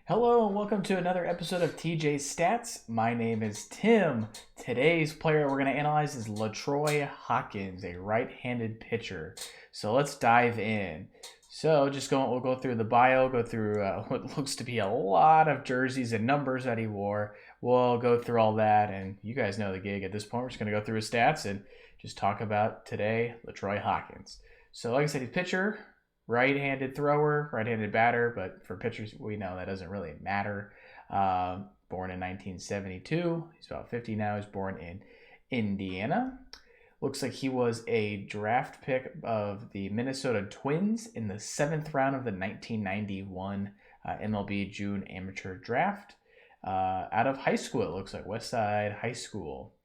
Hello and welcome to another episode of TJ's Stats. My name is Tim. Today's player we're going to analyze is LaTroy Hawkins, a right-handed pitcher. So let's dive in. We'll go through the bio, go through what looks to be a lot of jerseys and numbers that he wore. We'll go through all that, and you guys know the gig at this point. We're just going to go through his stats and just talk about today, LaTroy Hawkins. So like I said, he's pitcher, right-handed thrower, right-handed batter, but for pitchers, we know that doesn't really matter. Born in 1972. He's about 50 now. He's born in Indiana. Looks like he was a draft pick of the Minnesota Twins in the 7th round of the 1991 MLB June Amateur Draft. Out of high school, it looks like Westside High School.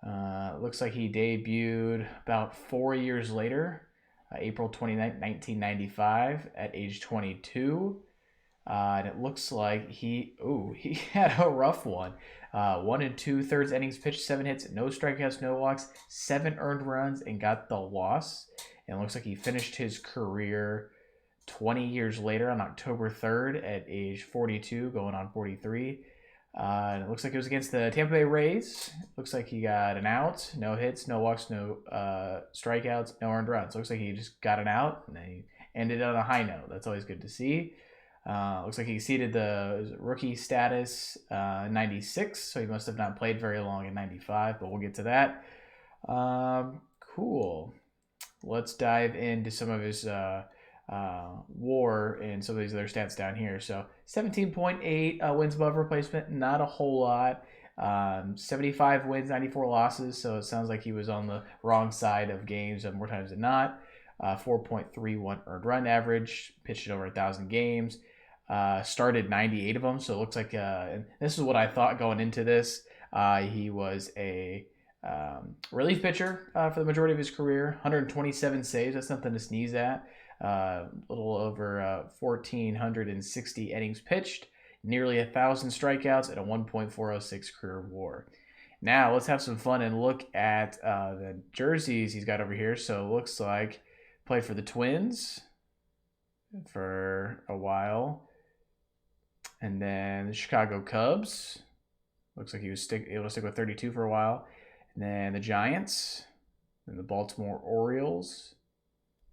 Looks like he debuted about 4 years later. April 29th, 1995, at age 22. And it looks like he had a rough one. 1 2/3 innings pitched, 7 hits, no strikeouts, no walks, 7 earned runs, and got the loss. And it looks like he finished his career 20 years later on October 3rd at age 42, going on 43. And it looks like it was against the Tampa Bay Rays. Looks like he got an out, no hits, no walks, no strikeouts, no earned runs. Looks like he just got an out and they ended on a high note. That's always good to see. Looks like he exceeded the rookie status in 96, so he must have not played very long in 95, but we'll get to that. Cool. Let's dive into some of his WAR and some of these other stats down here. So 17.8 wins above replacement, not a whole lot. 75 wins, 94 losses. So it sounds like he was on the wrong side of games more times than not. 4.31 earned run average, pitched over 1,000 games. Started 98 of them. So it looks like, and this is what I thought going into this. He was a relief pitcher for the majority of his career. 127 saves. That's nothing to sneeze at. A little over 1,460 innings pitched, nearly 1,000 strikeouts, and a 1.406 career WAR. Now let's have some fun and look at the jerseys he's got over here. So it looks like played for the Twins for a while, and then the Chicago Cubs. Looks like he was able to stick with 32 for a while, and then the Giants, and the Baltimore Orioles.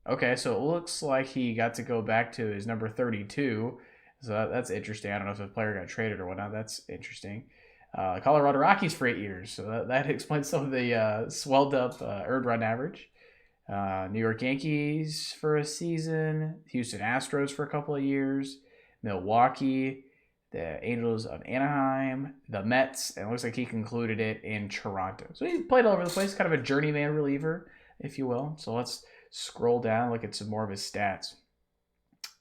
Okay, so it looks like he got to go back to his number 32. So that's interesting. I don't know if the player got traded or whatnot. That's interesting. Colorado Rockies for 8 years. So that explains some of the swelled up earned run average. New York Yankees for a season. Houston Astros for a couple of years. Milwaukee. The Angels of Anaheim. The Mets. And it looks like he concluded it in Toronto. So he played all over the place. Kind of a journeyman reliever, if you will. So let's scroll down, look at some more of his stats.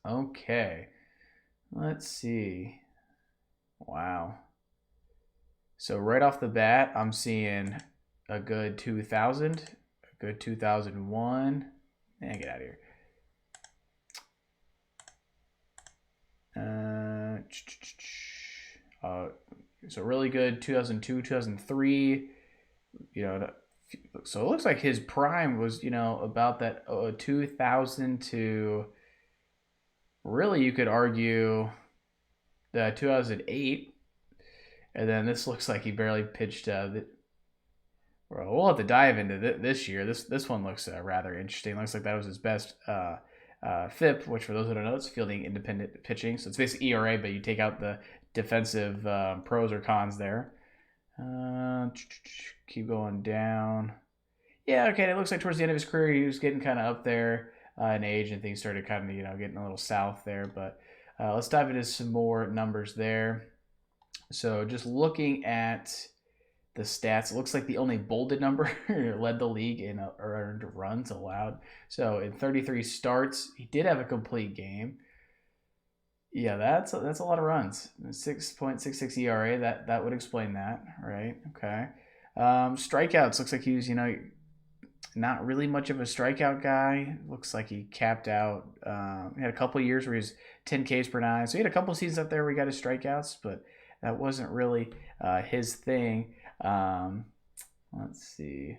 Okay, let's see. Wow. So right off the bat, I'm seeing a good 2000, a good 2001. Man, get out of here. So really good 2002, 2003. So it looks like his prime was, about that 2000 to, really you could argue, the 2008. And then this looks like he barely pitched. We'll have to dive into this year. This one looks rather interesting. Looks like that was his best FIP, which for those who don't know, it's fielding independent pitching. So it's basically ERA, but you take out the defensive pros or cons there. Keep going down. Yeah, okay. It looks like towards the end of his career, he was getting kind of up there in age, and things started kind of getting a little south there. But let's dive into some more numbers there. So just looking at the stats, it looks like the only bolded number led the league in earned runs allowed. So in 33 starts, he did have a complete game. Yeah, that's a lot of runs. 6.66 ERA. That would explain that, right? Okay. Strikeouts. Looks like he was, not really much of a strikeout guy. Looks like he capped out. He had a couple of years where he was 10 Ks per nine. So he had a couple of seasons up there where he got his strikeouts, but that wasn't really his thing. Let's see.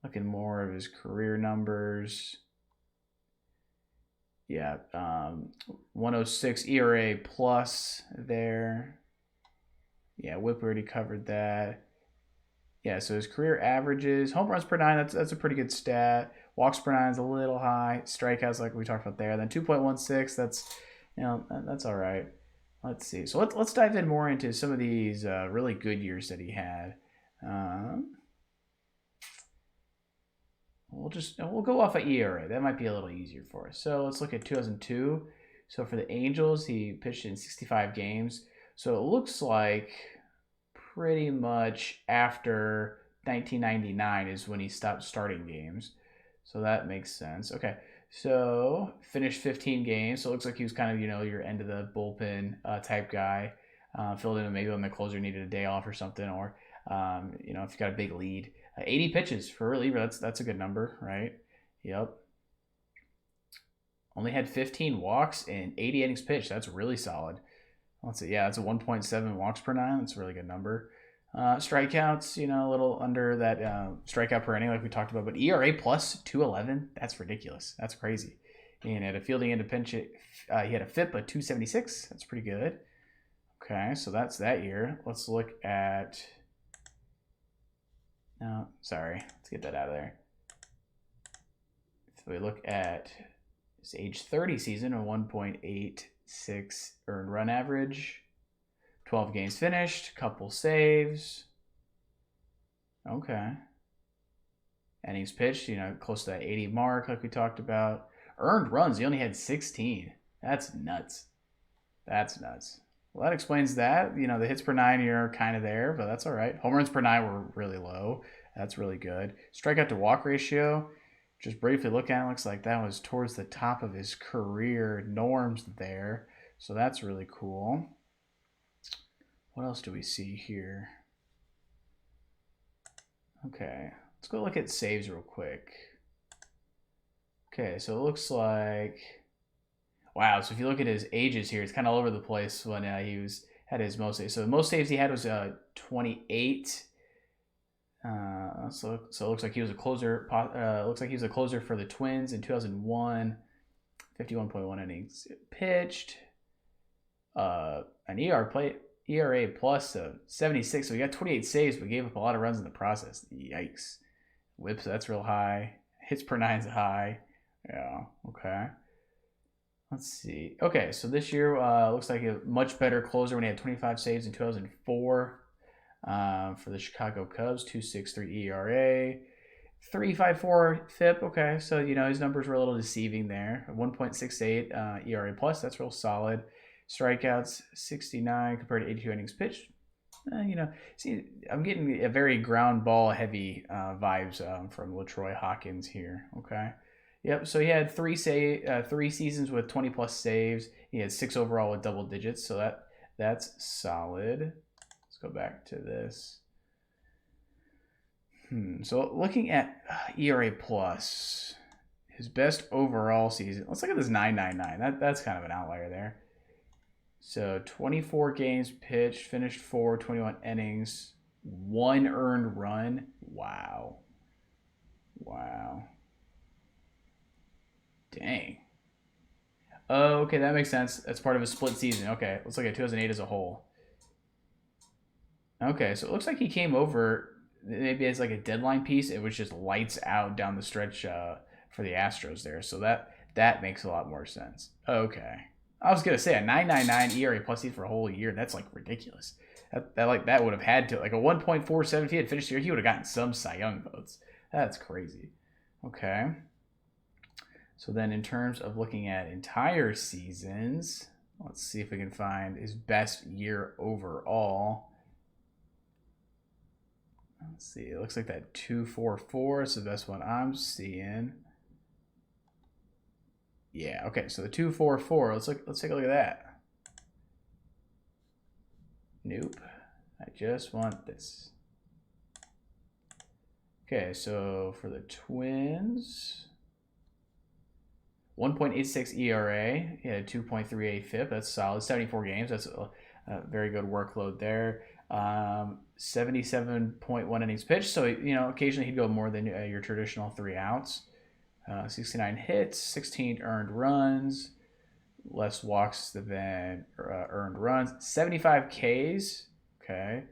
Looking more of his career numbers. Yeah, 106 ERA plus there. Yeah, WHIP, we already covered that. Yeah, so his career averages, home runs per nine, that's a pretty good stat. Walks per nine is a little high. Strikeouts, like we talked about there. Then 2.16, that's all right. Let's see. So let's dive in more into some of these really good years that he had. We'll go off of ERA. That might be a little easier for us. So let's look at 2002. So for the Angels, he pitched in 65 games. So it looks like pretty much after 1999 is when he stopped starting games. So that makes sense. Okay. So finished 15 games. So it looks like he was kind of, your end of the bullpen type guy. Filled in maybe when the closer needed a day off or something, or if you got a big lead. 80 pitches for a reliever. That's a good number, right? Yep. Only had 15 walks and 80 innings pitched. That's really solid. Let's see. Yeah, that's a 1.7 walks per nine. That's a really good number. Strikeouts, a little under that strikeout per inning like we talked about. But ERA plus 211, that's ridiculous. That's crazy. And at a fielding end of pinch, he had a FIP of 276. That's pretty good. Okay, so that's that year. Let's look at... No, sorry. Let's get that out of there. So we look at his age 30 season, a 1.86 earned run average. 12 games finished, couple saves. Okay. Innings pitched, close to that 80 mark like we talked about. Earned runs, he only had 16. That's nuts. That's nuts. Well, that explains that. The hits per nine are kind of there, but that's all right. Home runs per nine were really low. That's really good. Strikeout to walk ratio, just briefly look at it, looks like that was towards the top of his career norms there. So that's really cool. What else do we see here? Okay, let's go look at saves real quick. Okay, so it looks like... Wow, so if you look at his ages here, it's kind of all over the place when he had his most saves. So the most saves he had was 28. So it looks like he was a closer. Looks like he was a closer for the Twins in 2001. 51.1 innings pitched. An ERA plus 76. So he got 28 saves, but gave up a lot of runs in the process. Yikes. Whips, that's real high. Hits per nine is high. Yeah. Okay. Let's see. Okay, so this year looks like a much better closer when he had 25 saves in 2004 for the Chicago Cubs. 2.63 ERA, 3.54 FIP. Okay, so his numbers were a little deceiving there. 1.68 ERA plus. That's real solid. Strikeouts 69 compared to 82 innings pitched. See, I'm getting a very ground ball heavy vibes from LaTroy Hawkins here. Okay. Yep. So he had three seasons with 20 plus saves. He had 6 overall with double digits. So that's solid. Let's go back to this. So looking at ERA plus, his best overall season. Let's look at this 9.99. That's kind of an outlier there. So 24 games pitched, finished 21 innings, 1 earned run. Wow. Dang. Oh, okay, that makes sense. That's part of a split season. Okay, let's look at 2008 as a whole. Okay, so it looks like he came over maybe as like a deadline piece. It was just lights out down the stretch for the Astros there. So that makes a lot more sense. Okay. I was going to say a 9.99 ERA plus for a whole year. That's like ridiculous. That would have had to, like a 1.47 if he had finished the year, he would have gotten some Cy Young votes. That's crazy. Okay. So then in terms of looking at entire seasons, let's see if we can find his best year overall. Let's see. It looks like that 2.44 is the best one I'm seeing. Yeah, okay. So the 2.44, let's take a look at that. Nope. I just want this. Okay, so for the Twins, 1.86 ERA, he had 2.38 FIP. That's solid. 74 games. That's a very good workload there. 77.1 innings pitched. So occasionally he'd go more than your traditional 3 outs. 69 hits, 16 earned runs, less walks than earned runs, 75 Ks. Okay.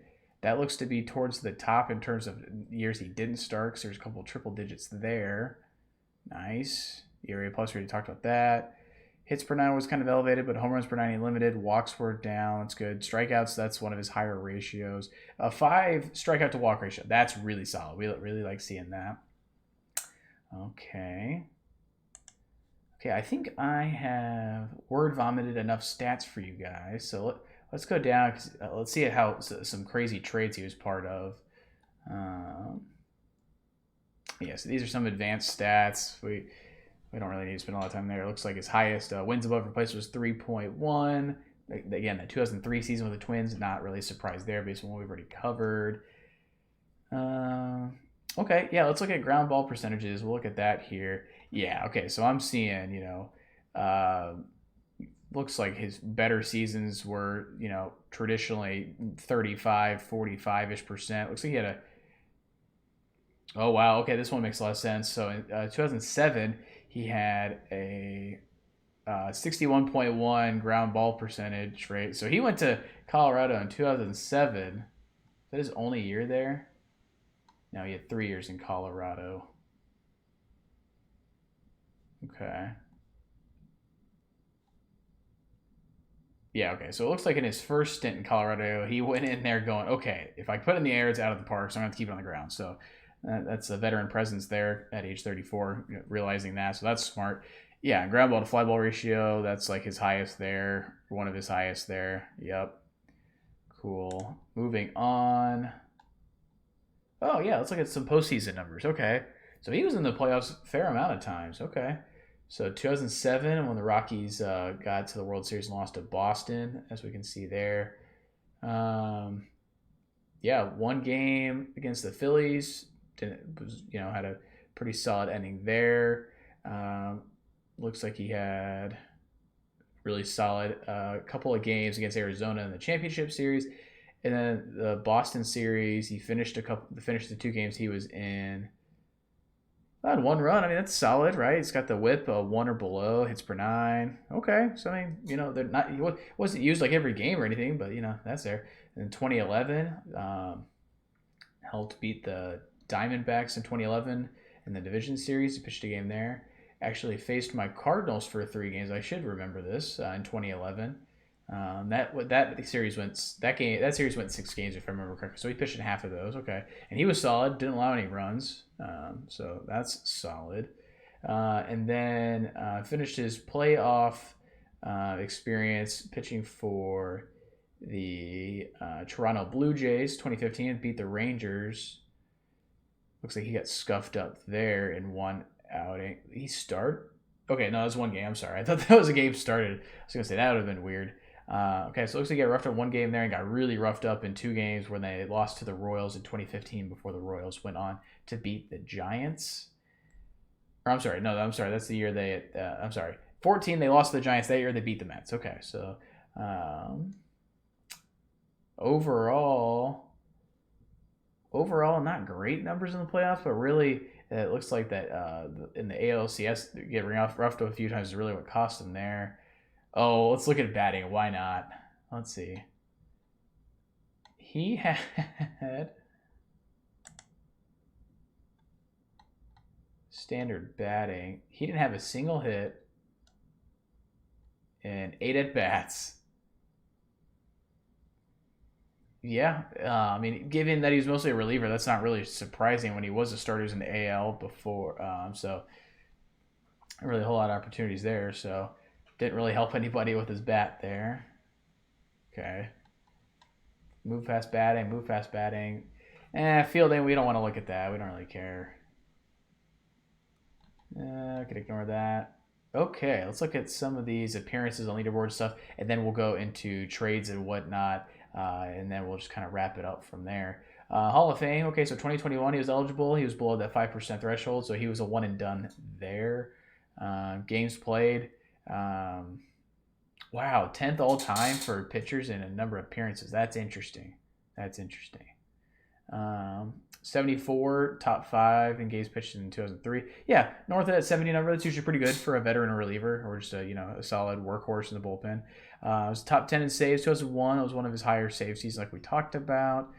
That looks to be towards the top in terms of years he didn't start, because there's a couple triple digits there. Nice. ERA plus, we already talked about that. Hits per nine was kind of elevated, but home runs per 90 limited. Walks were down. That's good. Strikeouts, that's one of his higher ratios. 5 strikeout to walk ratio. That's really solid. We really like seeing that. Okay. Okay, I think I have word vomited enough stats for you guys. So let's go down. Let's see how some crazy trades he was part of. Yeah, so these are some advanced stats. We don't really need to spend a lot of time there. It looks like his highest wins above replacement was 3.1. Again, the 2003 season with the Twins, not really surprised there based on what we've already covered. Okay, yeah, let's look at ground ball percentages. We'll look at that here. Yeah, okay, so I'm seeing, looks like his better seasons were, traditionally 35, 45-ish percent. Looks like he had a, oh, wow, okay, this one makes a lot of sense. So in 2007, he had a 61.1 ground ball percentage rate. So he went to Colorado in 2007. Is that his only year there? No, he had 3 years in Colorado. Okay. Yeah, okay. So it looks like in his first stint in Colorado, he went in there going, okay, if I put it in the air, it's out of the park, so I'm going to have to keep it on the ground. So that's a veteran presence there at age 34, realizing that. So that's smart. Yeah, ground ball to fly ball ratio, that's like his highest there, one of his highest there. Yep. Cool. Moving on. Oh, yeah, let's look at some postseason numbers. Okay. So he was in the playoffs a fair amount of times. Okay. So 2007, when the Rockies got to the World Series and lost to Boston, as we can see there. Yeah, one game against the Phillies. Had a pretty solid ending there. Looks like he had really solid couple of games against Arizona in the championship series. And then the Boston series, he finished the 2 games he was in. On 1 run, I mean, that's solid, right? It's got the whip 1 or below, hits per 9. Okay, so I mean, they're not, he wasn't used like every game or anything, but that's there. And in 2011, helped beat the Diamondbacks in 2011 in the division series. He pitched a game there. Actually faced my Cardinals for 3 games. I should remember this in 2011. That series went 6 games if I remember correctly. So he pitched in half of those. Okay, and he was solid. Didn't allow any runs. So that's solid. And then finished his playoff experience pitching for the Toronto Blue Jays 2015. Beat the Rangers. Looks like he got scuffed up there in 1 outing. He started. Okay, no, that was 1 game. I'm sorry. I thought that was a game started. I was gonna say that would have been weird. Okay, so it looks like he got roughed up 1 game there and got really roughed up in 2 games when they lost to the Royals in 2015 before the Royals went on to beat the Giants. Or I'm sorry, that's the year they. 14 they lost to the Giants that year. They beat the Mets. Okay, so overall not great numbers in the playoffs, but really it looks like that in the ALCS getting roughed up a few times is really what cost them there. Oh, let's look at batting. Why not? Let's see. He had standard batting. He didn't have a single hit and 8 at-bats. Yeah, I mean, given that he was mostly a reliever, that's not really surprising when he was a starter in the AL before. So, not really a whole lot of opportunities there. So, didn't really help anybody with his bat there. Okay. Move fast batting. Fielding, we don't want to look at that. We don't really care. I could ignore that. Okay, let's look at some of these appearances on leaderboard stuff, and then we'll go into trades and whatnot, and then we'll just kind of wrap it up from there. Hall of Fame. Okay, so 2021 he was eligible. He was below that 5% threshold, so he was a one and done there. Games played. Wow, 10th all time for pitchers in a number of appearances. That's interesting. 74 top 5 in games pitched in 2003. Yeah, north of that 70 number. That's usually pretty good for a veteran or reliever, or just a solid workhorse in the bullpen. It was top 10 in saves 2001. It was one of his higher save seasons, like we talked about.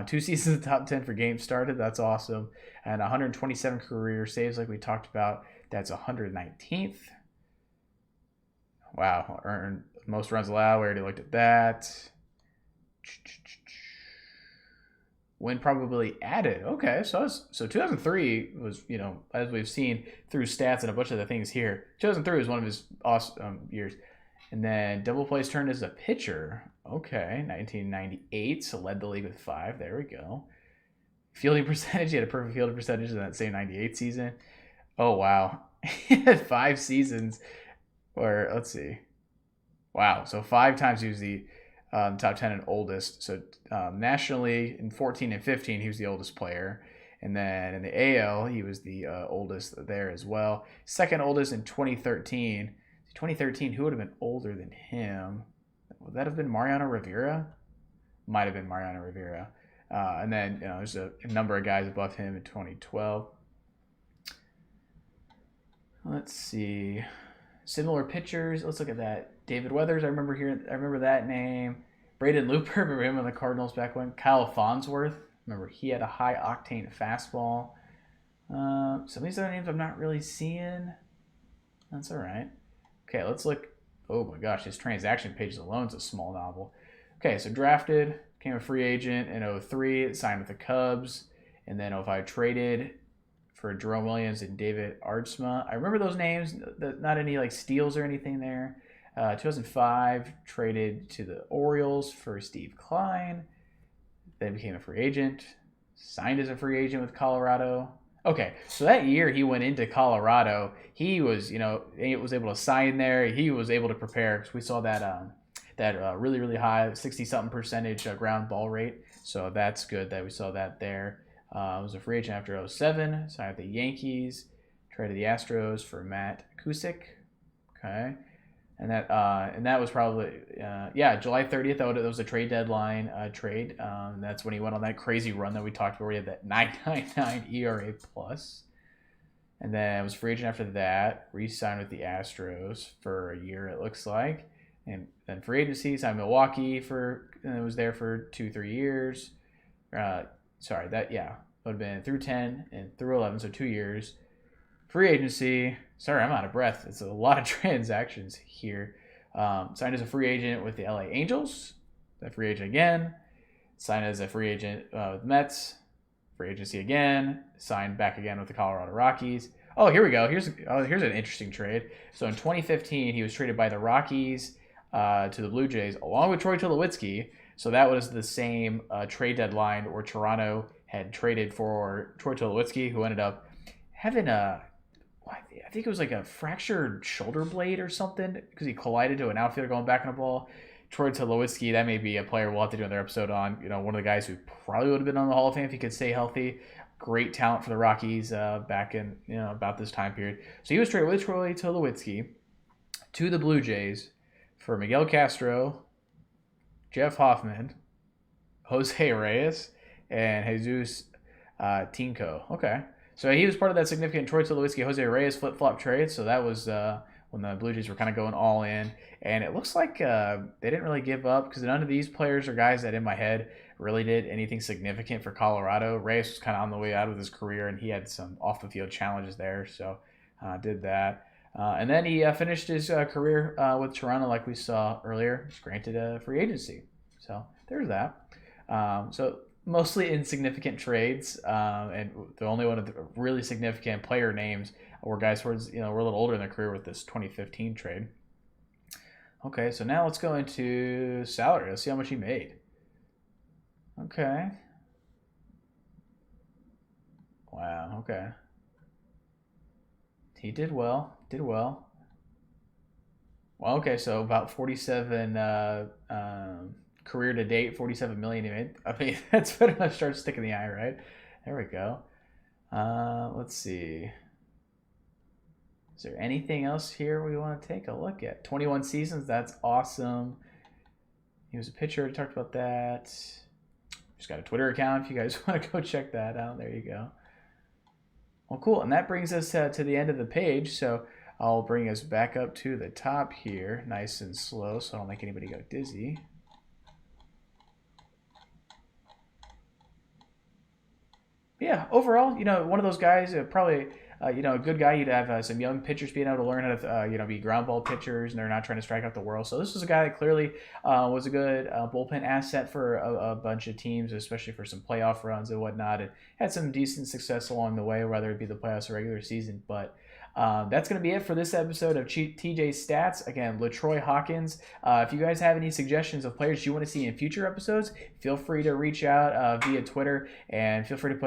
2 seasons of top 10 for games started. That's awesome. And 127 career saves, like we talked about. That's 119th. Wow, earned most runs allowed. We already looked at that. Win probably added. Okay, so 2003 was, as we've seen through stats and a bunch of the things here, 2003 was one of his awesome years. And then double plays turned as a pitcher. Okay, 1998, so led the league with 5. There we go. Fielding percentage, he had a perfect fielding percentage in that same 98 season. Oh, wow. He had 5 seasons where, let's see. Wow, so 5 times he was the top 10 and oldest. So nationally in 14 and 15, he was the oldest player. And then in the AL, he was the oldest there as well. Second oldest in 2013. 2013, who would have been older than him? Would that have been Mariano Rivera? Might have been Mariano Rivera. And then there's a number of guys above him in 2012. Let's see. Similar pitchers. Let's look at that. David Weathers, I remember that name. Braden Looper, remember him on the Cardinals back when. Kyle Farnsworth, remember he had a high octane fastball. Some of these other names I'm not really seeing. That's all right. Okay, let's look. Oh my gosh, his transaction pages alone is a small novel. Okay, so drafted, became a free agent in 2003, signed with the Cubs, and then 2005 traded for Jerome Williams and David Aardsma. I remember those names, not any like steals or anything there. 2005 traded to the Orioles for Steve Klein, then became a free agent, signed as a free agent with Colorado. Okay, so that year he went into Colorado. He was, he was able to sign there. He was able to prepare because we saw that really, really high 60-something percentage ground ball rate. So that's good that we saw that there. Was a free agent after 2007. Signed with the Yankees. Traded the Astros for Matt Kusick. Okay. And that was probably July 30th. That was a trade deadline trade. That's when he went on that crazy run that we talked about. Where he had that 9.99 ERA plus, and then it was free agent after that. Re-signed with the Astros for a year, it looks like, and then free agency signed Milwaukee and it was there for 2-3 years. Would have been through 10 and through 11, so 2 years. Free agency. Sorry, I'm out of breath. It's a lot of transactions here. Signed as a free agent with the LA Angels. That free agent again. Signed as a free agent with the Mets. Free agency again. Signed back again with the Colorado Rockies. Oh, here we go. Here's an interesting trade. So in 2015, he was traded by the Rockies to the Blue Jays along with Troy Tulowitzki. So that was the same trade deadline where Toronto had traded for Troy Tulowitzki, who ended up having I think it was like a fractured shoulder blade or something because he collided to an outfielder going back on a ball. Troy Tulowitzki, that may be a player we'll have to do another episode on. One of the guys who probably would have been on the Hall of Fame if he could stay healthy. Great talent for the Rockies back in about this time period. So he was traded with Troy Tulowitzki to the Blue Jays for Miguel Castro, Jeff Hoffman, Jose Reyes, and Jesus Tinko. Okay. So he was part of that significant Troy Tulowitzki, Jose Reyes flip-flop trade. So that was when the Blue Jays were kind of going all in. And it looks like they didn't really give up because none of these players are guys that in my head really did anything significant for Colorado. Reyes was kind of on the way out of his career, and he had some off-the-field challenges there. So did that. And then he finished his career with Toronto like we saw earlier. He's granted a free agency. So there's that. So mostly insignificant trades, and the only one of the really significant player names were guys towards were a little older in their career with this 2015 trade. Okay, so now let's go into salary. Let's see how much he made. Okay. Wow. Okay. He did well. Well, okay, so about 47. Career to date, 47 million he made. I mean, that's better than start sticking the eye, right? There we go. Let's see. Is there anything else here we want to take a look at? 21 seasons, that's awesome. He was a pitcher, we talked about that. Just got a Twitter account if you guys want to go check that out. There you go. Well, cool. And that brings us to the end of the page. So I'll bring us back up to the top here, nice and slow, so I don't make anybody go dizzy. Yeah, overall, one of those guys, probably, a good guy. You'd have some young pitchers being able to learn how to, be ground ball pitchers, and they're not trying to strike out the world. So this was a guy that clearly was a good bullpen asset for a bunch of teams, especially for some playoff runs and whatnot, and had some decent success along the way, whether it be the playoffs or regular season. But that's going to be it for this episode of TJ's Stats. Again, LaTroy Hawkins. If you guys have any suggestions of players you want to see in future episodes, feel free to reach out via Twitter, and feel free to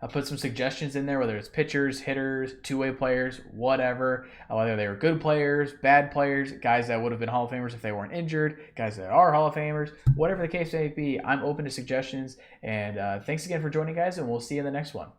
put some suggestions in there, whether it's pitchers, hitters, two-way players, whatever, whether they were good players, bad players, guys that would have been Hall of Famers if they weren't injured, guys that are Hall of Famers, whatever the case may be. I'm open to suggestions, and thanks again for joining, guys, and we'll see you in the next one.